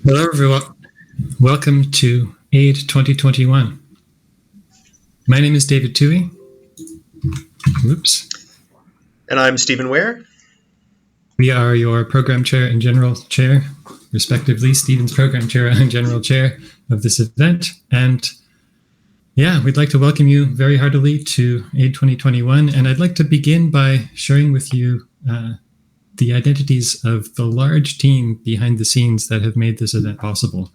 Hello, everyone. Welcome to AIIDE 2021. My name is David Toohey. Oops. And I'm Stephen Ware. We are your program chair and general chair, respectively. Stephen's program chair and general chair of this event. And yeah, we'd like to welcome you very heartily to AIIDE 2021. And I'd like to begin by sharing with you the identities of the large team behind the scenes that have made this event possible.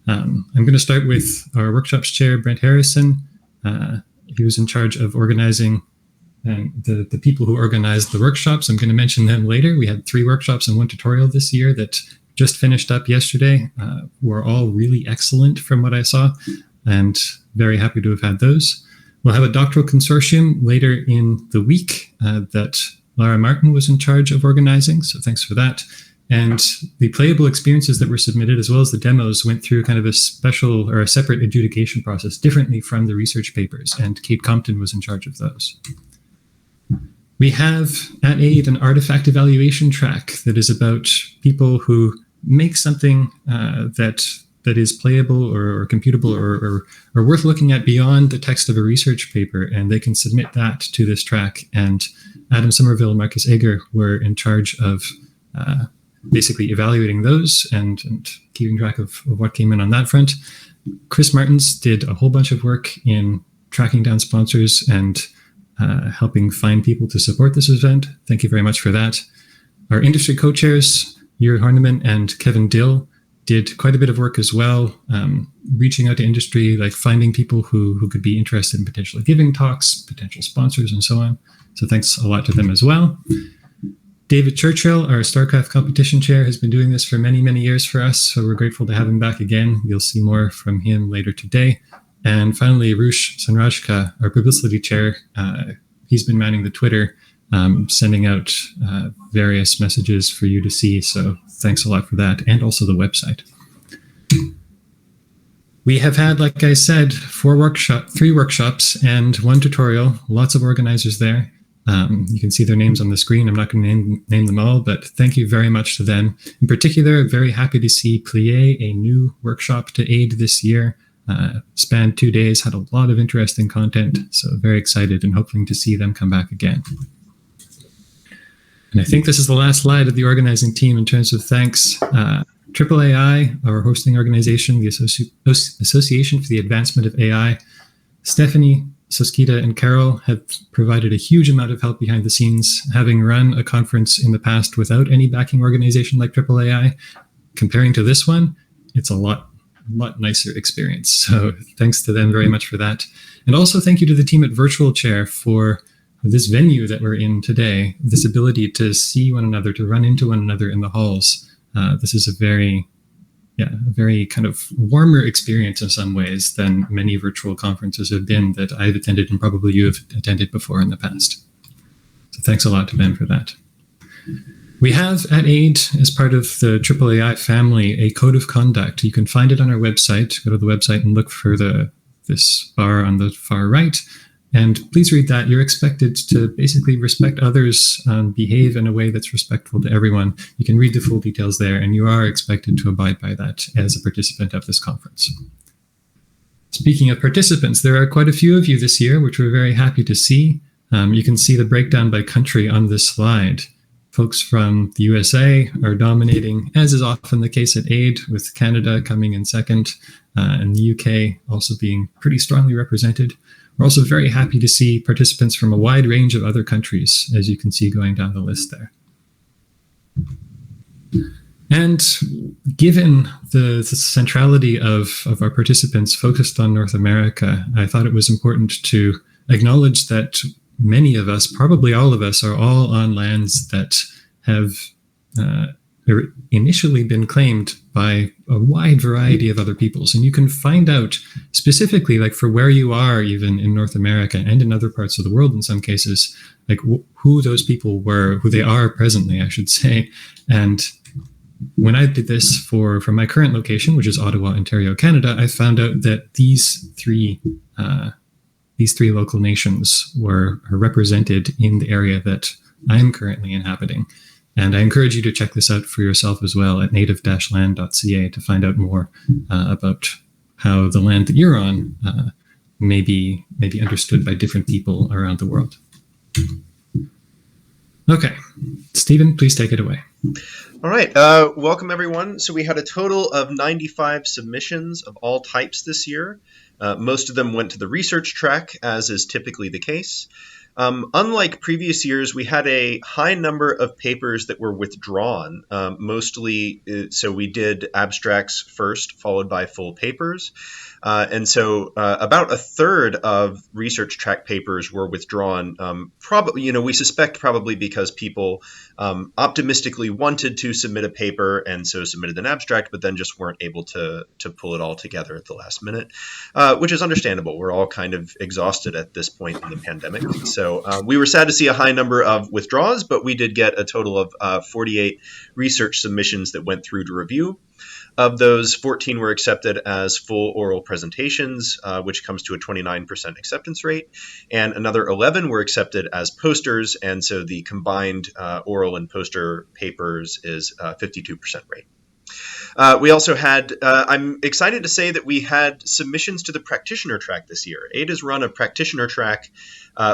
I'm going to start with our workshops chair, Brent Harrison. He was in charge of organizing the people who organized the workshops. I'm going to mention them later. We had 3 workshops and 1 tutorial this year that just finished up yesterday. Were all really excellent from what I saw, and very happy to have had those. We'll have a doctoral consortium later in the week that Lara Martin was in charge of organizing, so thanks for that. And the playable experiences that were submitted, as well as the demos, went through kind of a special or a separate adjudication process, differently from the research papers, and Kate Compton was in charge of those. We have at AIIDE an artifact evaluation track that is about people who make something that is playable or computable or worth looking at beyond the text of a research paper, and they can submit that to this track. And Adam Somerville and Marcus Eger were in charge of basically evaluating those and keeping track of what came in on that front. Chris Martins did a whole bunch of work in tracking down sponsors and helping find people to support this event. Thank you very much for that. Our industry co-chairs, Juri Horneman and Kevin Dill, did quite a bit of work as well, reaching out to industry, like finding people who could be interested in potentially giving talks, potential sponsors, and so on. So thanks a lot to them as well. David Churchill, our StarCraft competition chair, has been doing this for many, many years for us, so we're grateful to have him back again. You'll see more from him later today. And finally, Rush Sanrajka, our publicity chair, he's been manning the Twitter, sending out various messages for you to see, so thanks a lot for that, and also the website. We have had, like I said, 3 workshops and 1 tutorial, lots of organizers there. You can see their names on the screen. I'm not going to name them all, but thank you very much to them. In particular, very happy to see Plié, a new workshop to AIIDE this year. Spanned 2 days, had a lot of interesting content, so very excited and hoping to see them come back again. And I think this is the last slide of the organizing team in terms of thanks. AAAI, our hosting organization, the Association for the Advancement of AI, Stephanie, Soskita, and Carol have provided a huge amount of help behind the scenes, having run a conference in the past without any backing organization like AAAI. Comparing to this one, it's a lot nicer experience. So thanks to them very much for that. And also thank you to the team at Virtual Chair for this venue that we're in today, this ability to see one another, to run into one another in the halls. This is a very kind of warmer experience in some ways than many virtual conferences have been that I've attended and probably you have attended before in the past. So thanks a lot to Ben for that. We have at AIIDE, as part of the AAAI family, a code of conduct. You can find it on our website. Go to the website and look for this bar on the far right. And please read that. You're expected to basically respect others, behave in a way that's respectful to everyone. You can read the full details there, and you are expected to abide by that as a participant of this conference. Speaking of participants, there are quite a few of you this year, which we're very happy to see. You can see the breakdown by country on this slide. Folks from the USA are dominating, as is often the case at AIIDE, with Canada coming in second, and the UK also being pretty strongly represented. We're also very happy to see participants from a wide range of other countries, as you can see going down the list there. And given the centrality of our participants focused on North America, I thought it was important to acknowledge that many of us, probably all of us, are all on lands that have initially been claimed by a wide variety of other peoples. And you can find out specifically, like for where you are, even in North America and in other parts of the world in some cases, like who those people were, who they are presently, I should say. And when I did this for my current location, which is Ottawa, Ontario, Canada, I found out that these three local nations are represented in the area that I'm currently inhabiting. And I encourage you to check this out for yourself as well at native-land.ca to find out more about how the land that you're on may be understood by different people around the world. Okay, Stephen, please take it away. All right, welcome everyone. So we had a total of 95 submissions of all types this year. Most of them went to the research track, as is typically the case. Unlike previous years, we had a high number of papers that were withdrawn, mostly, so we did abstracts first, followed by full papers. And so about a third of research track papers were withdrawn, probably, we suspect probably because people optimistically wanted to submit a paper and so submitted an abstract, but then just weren't able to pull it all together at the last minute, which is understandable. We're all kind of exhausted at this point in the pandemic. So we were sad to see a high number of withdrawals, but we did get a total of 48 research submissions that went through to review. Of those, 14 were accepted as full oral presentations, which comes to a 29% acceptance rate, and another 11 were accepted as posters, and so the combined oral and poster papers is 52% rate. We also had, I'm excited to say that we had submissions to the practitioner track this year. AIIDE has run a practitioner track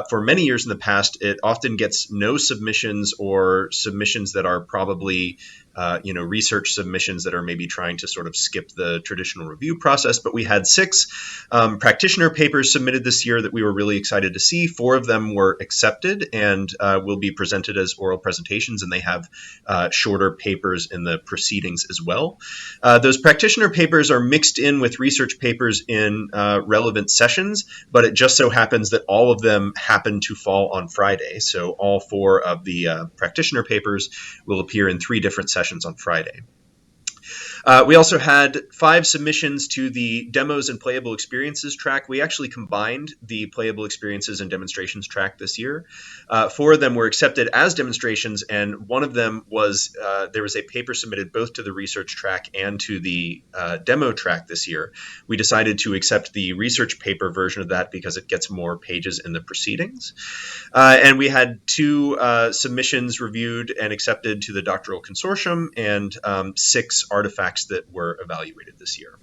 for many years in the past. It often gets no submissions or submissions that are probably research submissions that are maybe trying to sort of skip the traditional review process. But we had 6 practitioner papers submitted this year that we were really excited to see. 4 of them were accepted and will be presented as oral presentations, and they have shorter papers in the proceedings as well. Those practitioner papers are mixed in with research papers in relevant sessions, but it just so happens that all of them happen to fall on Friday. So all 4 of the practitioner papers will appear in 3 different sessions on Friday. We also had 5 submissions to the demos and playable experiences track. We actually combined the playable experiences and demonstrations track this year. 4 of them were accepted as demonstrations, and one of them was, there was a paper submitted both to the research track and to the demo track this year. We decided to accept the research paper version of that because it gets more pages in the proceedings. And we had 2 submissions reviewed and accepted to the doctoral consortium, and 6 artifacts that were evaluated this year.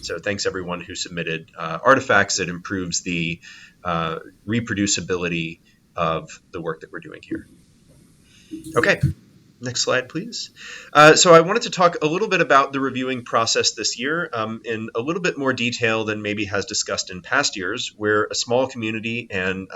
So thanks everyone who submitted artifacts. That improves the reproducibility of the work that we're doing here. Okay, next slide, please. So I wanted to talk a little bit about the reviewing process this year in a little bit more detail than maybe has discussed in past years. We're a small community, and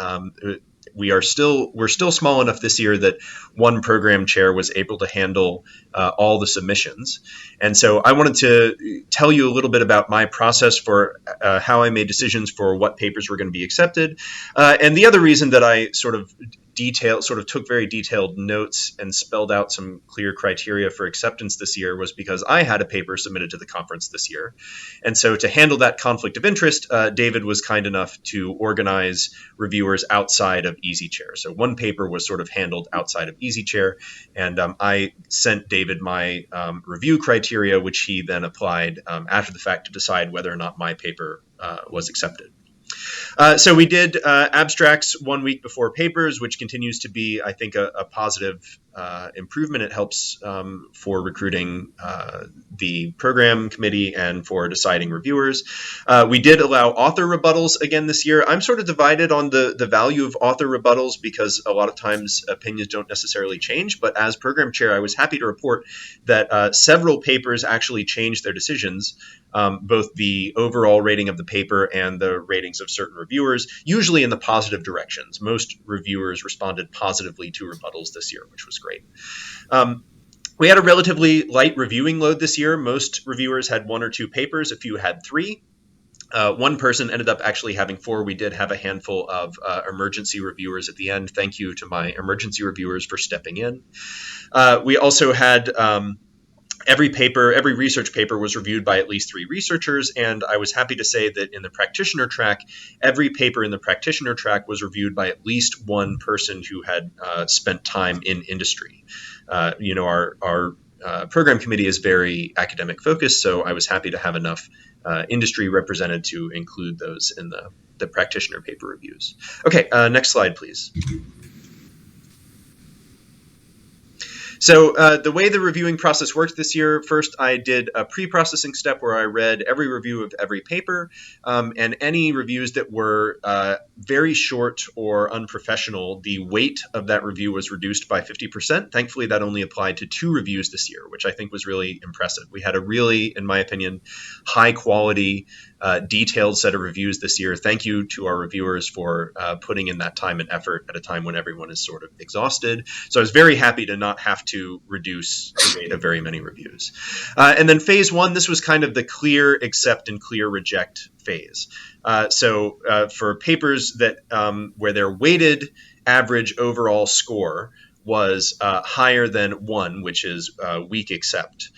we're still small enough this year that one program chair was able to handle all the submissions. And so I wanted to tell you a little bit about my process for how I made decisions for what papers were going to be accepted. And the other reason that I sort of took very detailed notes and spelled out some clear criteria for acceptance this year was because I had a paper submitted to the conference this year. And so to handle that conflict of interest, David was kind enough to organize reviewers outside of EasyChair. So one paper was sort of handled outside of EasyChair, and I sent David my review criteria, which he then applied after the fact to decide whether or not my paper was accepted. So we did abstracts 1 week before papers, which continues to be, I think, a positive improvement. It helps for recruiting the program committee and for deciding reviewers. We did allow author rebuttals again this year. I'm sort of divided on the value of author rebuttals because a lot of times opinions don't necessarily change. But as program chair, I was happy to report that several papers actually changed their decisions, both the overall rating of the paper and the ratings of certain reviewers, usually in the positive directions. Most reviewers responded positively to rebuttals this year, which was great. We had a relatively light reviewing load this year. Most reviewers had 1 or 2 papers. A few had 3. One person ended up actually having 4. We did have a handful of emergency reviewers at the end. Thank you to my emergency reviewers for stepping in. We also had every research paper was reviewed by at least 3 researchers, and I was happy to say that in the practitioner track, every paper in the practitioner track was reviewed by at least 1 person who had spent time in industry. Our program committee is very academic focused, so I was happy to have enough industry represented to include those in the practitioner paper reviews. Okay, next slide, please. So the way the reviewing process worked this year, first I did a pre-processing step where I read every review of every paper, and any reviews that were very short or unprofessional, the weight of that review was reduced by 50%. Thankfully, that only applied to 2 reviews this year, which I think was really impressive. We had a really, in my opinion, high quality, detailed set of reviews this year. Thank you to our reviewers for putting in that time and effort at a time when everyone is sort of exhausted. So I was very happy to not have to reduce the rate of very many reviews. And then phase 1, this was kind of the clear accept and clear reject phase. So for papers that where their weighted average overall score was higher than 1, which is weak accept.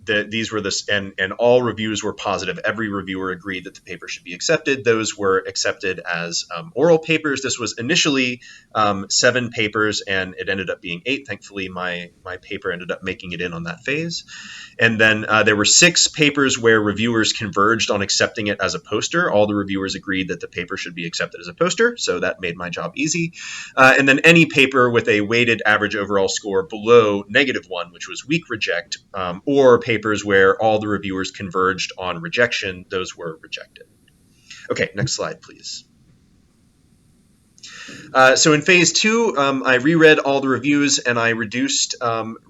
These were and all reviews were positive. Every reviewer agreed that the paper should be accepted. Those were accepted as oral papers. This was initially 7 papers, and it ended up being 8. Thankfully, my paper ended up making it in on that phase. And then there were 6 papers where reviewers converged on accepting it as a poster. All the reviewers agreed that the paper should be accepted as a poster, so that made my job easy. And then any paper with a weighted average overall score below -1, which was weak reject, or papers where all the reviewers converged on rejection, those were rejected. Okay, next slide, please. So in phase 2, I reread all the reviews and I reduced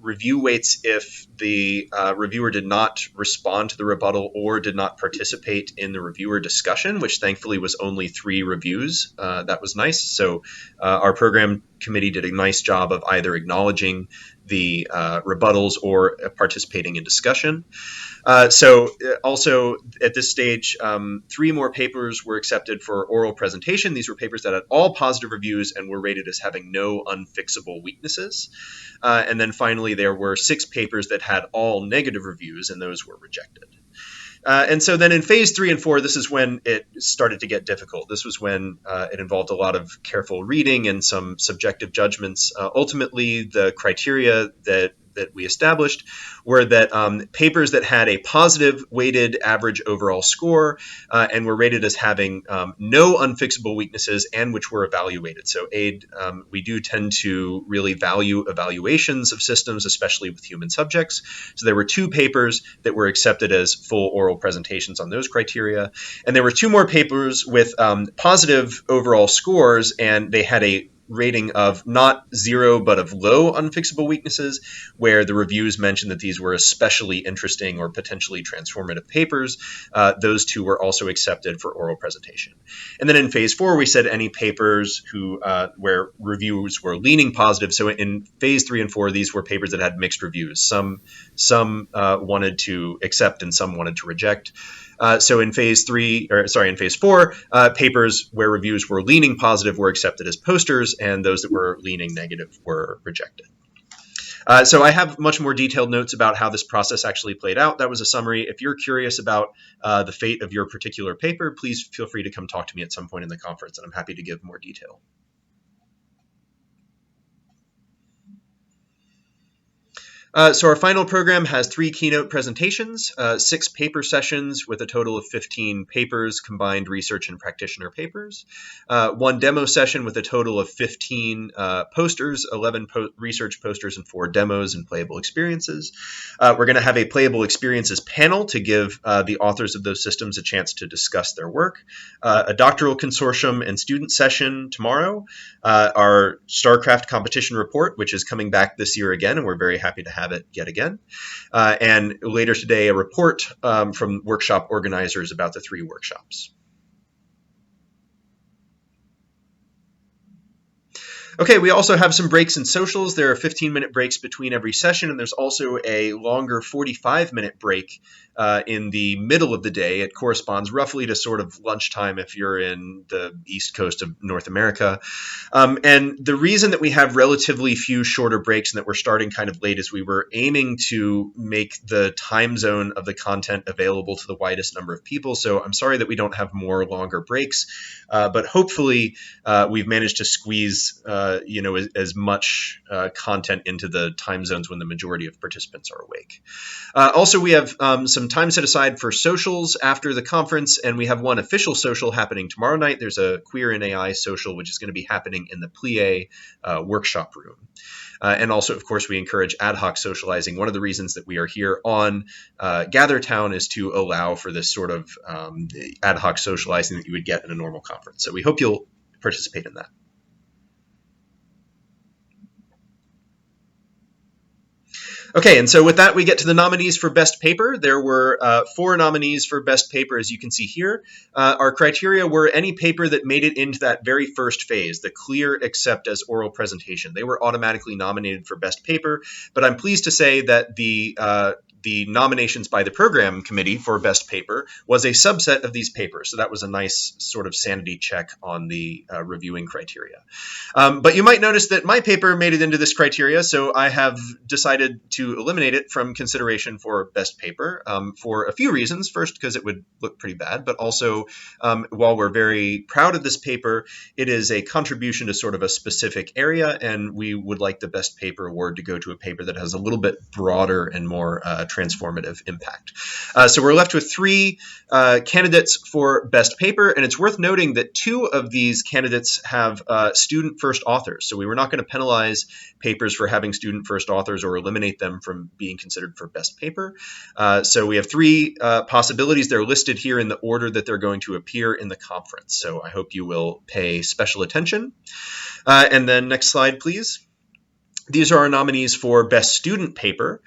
review weights if the reviewer did not respond to the rebuttal or did not participate in the reviewer discussion, which thankfully was only 3 reviews. That was nice. So our program committee did a nice job of either acknowledging the rebuttals or participating in discussion. So also at this stage, 3 more papers were accepted for oral presentation. These were papers that had all positive reviews and were rated as having no unfixable weaknesses. And then finally, there were 6 papers that had all negative reviews, and those were rejected. And so then in phase 3 and 4, this is when it started to get difficult. This was when it involved a lot of careful reading and some subjective judgments. Ultimately, the criteria that we established were that papers that had a positive weighted average overall score and were rated as having no unfixable weaknesses and which were evaluated. So AIIDE, we do tend to really value evaluations of systems, especially with human subjects. So there were 2 papers that were accepted as full oral presentations on those criteria. And there were 2 more papers with positive overall scores, and they had a rating of not 0 but of low unfixable weaknesses, where the reviews mentioned that these were especially interesting or potentially transformative papers. Those 2 were also accepted for oral presentation. And then in phase 4, we said any papers where reviews were leaning positive. So in phase 3 and 4, these were papers that had mixed reviews. Some wanted to accept and some wanted to reject. So in phase 4, papers where reviews were leaning positive were accepted as posters, and those that were leaning negative were rejected. So I have much more detailed notes about how this process actually played out. That was a summary. If you're curious about the fate of your particular paper, please feel free to come talk to me at some point in the conference, and I'm happy to give more detail. So our final program has 3 keynote presentations, 6 paper sessions with a total of 15 papers, combined research and practitioner papers, 1 demo session with a total of 15 posters, 11 research posters, and 4 demos and playable experiences. We're going to have a playable experiences panel to give the authors of those systems a chance to discuss their work, a doctoral consortium and student session tomorrow, our StarCraft competition report, which is coming back this year again, and we're very happy to have it yet again. And later today, a report from workshop organizers about the 3 workshops. Okay, we also have some breaks and socials. There are 15-minute breaks between every session, and there's also a longer 45-minute break in the middle of the day. It corresponds roughly to sort of lunchtime if you're in the East Coast of North America. And the reason that we have relatively few shorter breaks and that we're starting kind of late is we were aiming to make the time zone of the content available to the widest number of people. So I'm sorry that we don't have more longer breaks, but hopefully we've managed to squeeze as much content into the time zones when the majority of participants are awake. Also, we have some time set aside for socials after the conference, and we have one official social happening tomorrow night. There's a Queer in AI social, which is going to be happening in the Plie workshop room. And also, of course, we encourage ad hoc socializing. One of the reasons that we are here on GatherTown is to allow for this sort of ad hoc socializing that you would get in a normal conference. So we hope you'll participate in that. Okay, and so with that, we get to the nominees for Best Paper. There were 4 nominees for Best Paper, as you can see here. Our criteria were any paper that made it into that very first phase, the clear accept as oral presentation. They were automatically nominated for Best Paper, but I'm pleased to say that the nominations by the program committee for Best Paper was a subset of these papers. So that was a nice sort of sanity check on the reviewing criteria. But you might notice that my paper made it into this criteria, so I have decided to eliminate it from consideration for Best Paper for a few reasons. First, because it would look pretty bad, but also while we're very proud of this paper, it is a contribution to sort of a specific area, and we would like the Best Paper award to go to a paper that has a little bit broader and more transformative impact. So we're left with 3 candidates for Best Paper, and it's worth noting that 2 of these candidates have student first authors. So we were not going to penalize papers for having student first authors or eliminate them from being considered for Best Paper. So we have 3 possibilities. They're listed here in the order that they're going to appear in the conference. So I hope you will pay special attention. And then next slide, please. These are our nominees for Best Student Paper.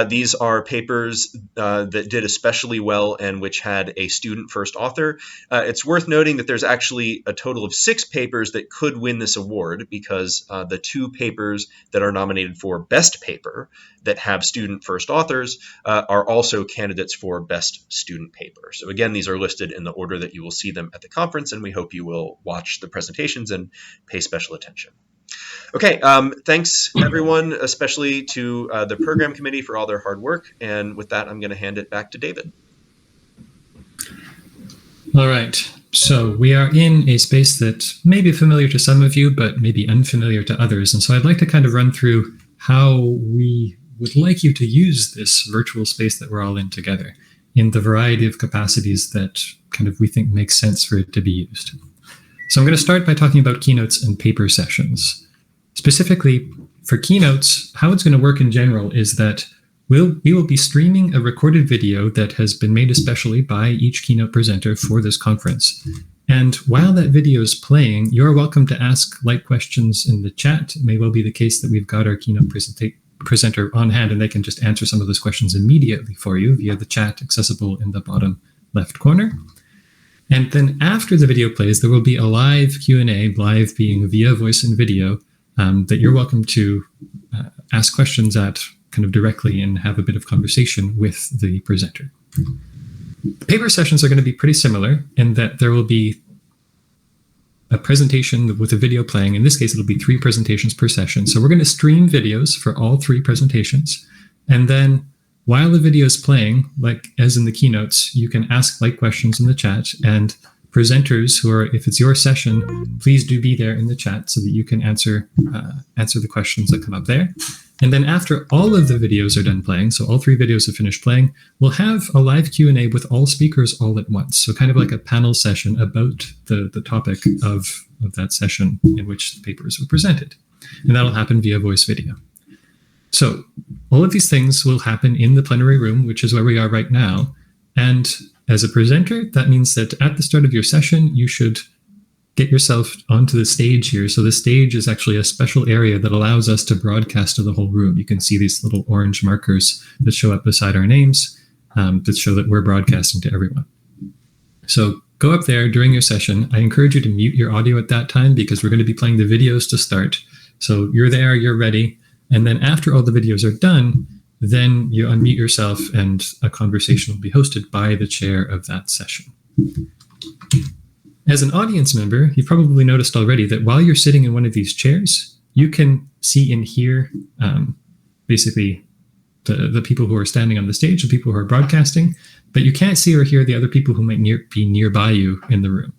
These are papers that did especially well and which had a student first author. It's worth noting that there's actually a total of 6 papers that could win this award because the 2 papers that are nominated for Best Paper that have student first authors are also candidates for Best Student Paper. So again, these are listed in the order that you will see them at the conference, and we hope you will watch the presentations and pay special attention. Okay, thanks everyone, especially to the program committee for all their hard work. And with that, I'm going to hand it back to David. All right. So we are in a space that may be familiar to some of you, but maybe unfamiliar to others. And so I'd like to kind of run through how we would like you to use this virtual space that we're all in together in the variety of capacities that kind of we think makes sense for it to be used. So I'm going to start by talking about keynotes and paper sessions. Specifically, for keynotes, how it's going to work in general is that we will be streaming a recorded video that has been made especially by each keynote presenter for this conference. And while that video is playing, you're welcome to ask light questions in the chat. It may well be the case that we've got our keynote presenter on hand and they can just answer some of those questions immediately for you via the chat accessible in the bottom left corner. And then after the video plays, there will be a live Q&A, live being via voice and video, that you're welcome to ask questions at kind of directly and have a bit of conversation with the presenter. The paper sessions are going to be pretty similar in that there will be a presentation with a video playing. In this case, it'll be 3 presentations per session. So we're going to stream videos for all 3 presentations. And then while the video is playing, like as in the keynotes, you can ask light questions in the chat, and presenters who are, if it's your session, please do be there in the chat so that you can answer the questions that come up there. And then after all of the videos are done playing, so all 3 videos have finished playing, we'll have a live Q&A with all speakers all at once. So kind of like a panel session about the topic of that session in which the papers were presented. And that'll happen via voice video. So all of these things will happen in the plenary room, which is where we are right now. And as a presenter, that means that at the start of your session, you should get yourself onto the stage here. So the stage is actually a special area that allows us to broadcast to the whole room. You can see these little orange markers that show up beside our names that show that we're broadcasting to everyone. So go up there during your session. I encourage you to mute your audio at that time because we're going to be playing the videos to start. So you're there, you're ready. And then after all the videos are done, then you unmute yourself and a conversation will be hosted by the chair of that session. As an audience member, you've probably noticed already that while you're sitting in one of these chairs, you can see and hear basically the people who are standing on the stage, the people who are broadcasting, but you can't see or hear the other people who might be nearby you in the room.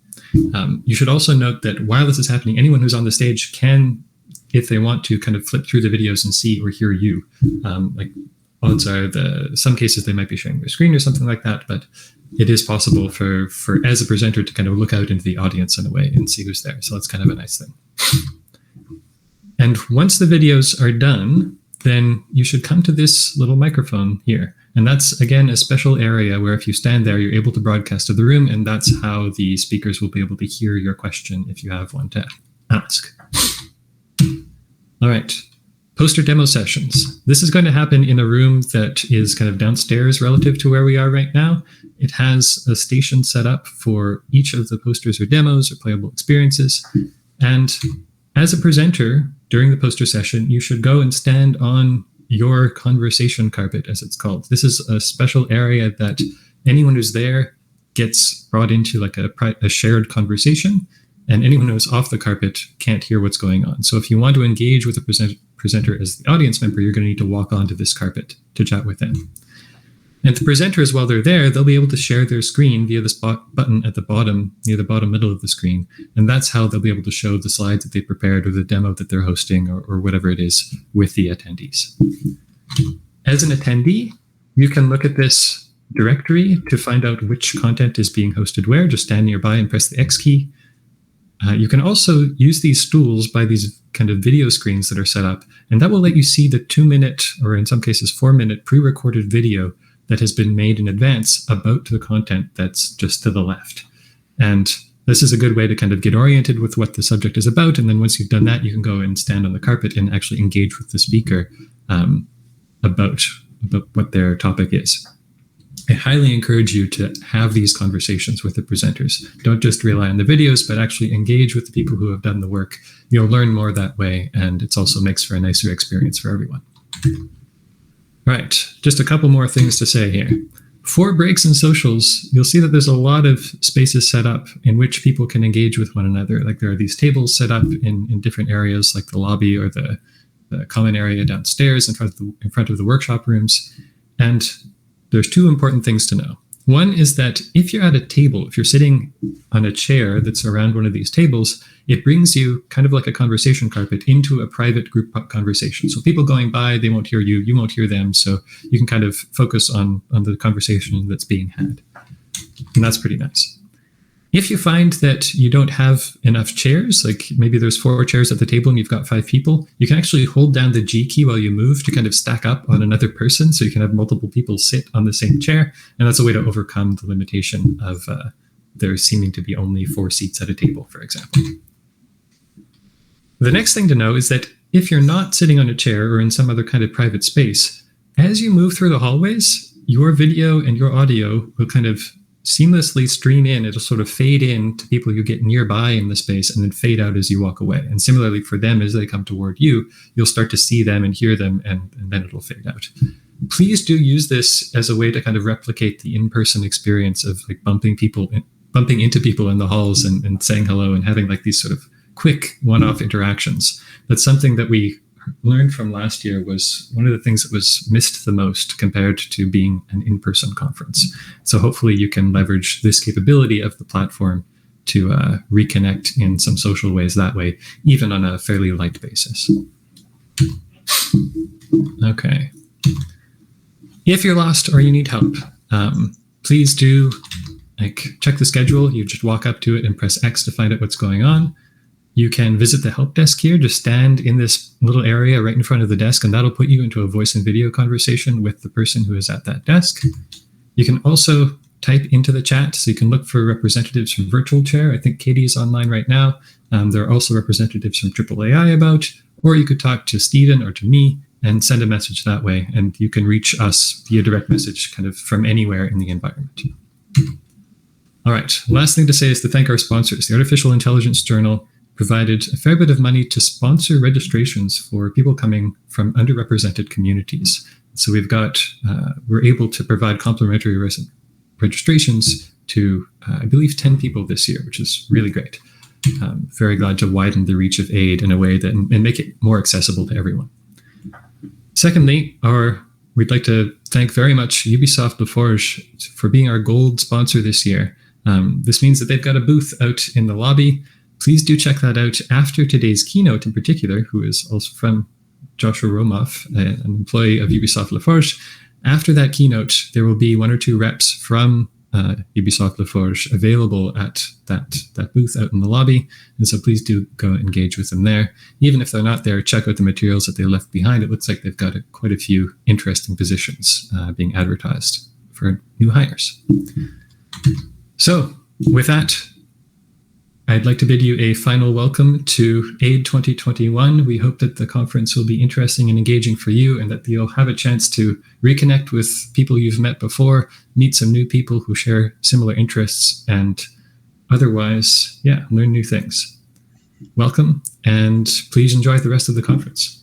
You should also note that while this is happening, anyone who's on the stage can, if they want to, kind of flip through the videos and see or hear you. Like odds are some cases they might be sharing their screen or something like that, but it is possible for as a presenter to kind of look out into the audience in a way and see who's there. So that's kind of a nice thing. And once the videos are done, then you should come to this little microphone here. And that's, again, a special area where if you stand there, you're able to broadcast to the room, and that's how the speakers will be able to hear your question if you have one to ask. All right. Poster demo sessions. This is going to happen in a room that is kind of downstairs relative to where we are right now. It has a station set up for each of the posters or demos or playable experiences. And as a presenter during the poster session, you should go and stand on your conversation carpet, as it's called. This is a special area that anyone who's there gets brought into like a shared conversation, and anyone who's off the carpet can't hear what's going on. So if you want to engage with a presenter as the audience member, you're going to need to walk onto this carpet to chat with them. And the presenters, while they're there, they'll be able to share their screen via this button at the bottom, near the bottom middle of the screen. And that's how they'll be able to show the slides that they prepared or the demo that they're hosting or whatever it is with the attendees. As an attendee, you can look at this directory to find out which content is being hosted where. Just stand nearby and press the X key. You can also use these stools by these kind of video screens that are set up, and that will let you see the 2-minute, or in some cases 4-minute pre-recorded video that has been made in advance about the content that's just to the left. And this is a good way to kind of get oriented with what the subject is about, and then once you've done that, you can go and stand on the carpet and actually engage with the speaker about what their topic is. I highly encourage you to have these conversations with the presenters. Don't just rely on the videos, but actually engage with the people who have done the work. You'll learn more that way, and it also makes for a nicer experience for everyone. Right, just a couple more things to say here. For breaks and socials, you'll see that there's a lot of spaces set up in which people can engage with one another. Like there are these tables set up in different areas, like the lobby or the common area downstairs in front of the workshop rooms. And there's two important things to know. One is that if you're at a table, if you're sitting on a chair that's around one of these tables, it brings you kind of like a conversation carpet into a private group conversation. So people going by, they won't hear you, you won't hear them. So you can kind of focus on the conversation that's being had. And that's pretty nice. If you find that you don't have enough chairs, like maybe there's 4 chairs at the table and you've got 5 people, you can actually hold down the G key while you move to kind of stack up on another person, so you can have multiple people sit on the same chair. And that's a way to overcome the limitation of there seeming to be only 4 seats at a table, for example. The next thing to know is that if you're not sitting on a chair or in some other kind of private space, as you move through the hallways, your video and your audio will kind of seamlessly stream in. It'll sort of fade in to people you get nearby in the space and then fade out as you walk away. And similarly for them, as they come toward you, you'll start to see them and hear them, and then it'll fade out. Please do use this as a way to kind of replicate the in-person experience of like bumping into people in the halls and saying hello and having like these sort of quick one-off interactions. That's something that we learned from last year was one of the things that was missed the most compared to being an in-person conference. So hopefully you can leverage this capability of the platform to reconnect in some social ways that way, even on a fairly light basis. Okay. If you're lost or you need help, please do check the schedule. You just walk up to it and press X to find out what's going on. You can visit the help desk here. Just stand in this little area right in front of the desk, and that'll put you into a voice and video conversation with the person who is at that desk. You can also type into the chat, so you can look for representatives from Virtual Chair. I think Katie is online right now. There are also representatives from AAAI about, or you could talk to Stephen or to me and send a message that way, and you can reach us via direct message kind of from anywhere in the environment. All right, last thing to say is to thank our sponsors. The Artificial Intelligence Journal provided a fair bit of money to sponsor registrations for people coming from underrepresented communities. So we're able to provide complimentary registrations to, I believe, 10 people this year, which is really great. Very glad to widen the reach of AIIDE in a way that and make it more accessible to everyone. Secondly, we'd like to thank very much Ubisoft La Forge for being our gold sponsor this year. This means that they've got a booth out in the lobby. Please do check that out after today's keynote in particular, who is also from Joshua Romoff, an employee of Ubisoft La Forge. After that keynote, there will be 1 or 2 reps from Ubisoft La Forge available at that booth out in the lobby. And so please do go engage with them there. Even if they're not there, check out the materials that they left behind. It looks like they've got quite a few interesting positions being advertised for new hires. So with that, I'd like to bid you a final welcome to AIIDE 2021. We hope that the conference will be interesting and engaging for you, and that you'll have a chance to reconnect with people you've met before, meet some new people who share similar interests, and otherwise, learn new things. Welcome, and please enjoy the rest of the conference.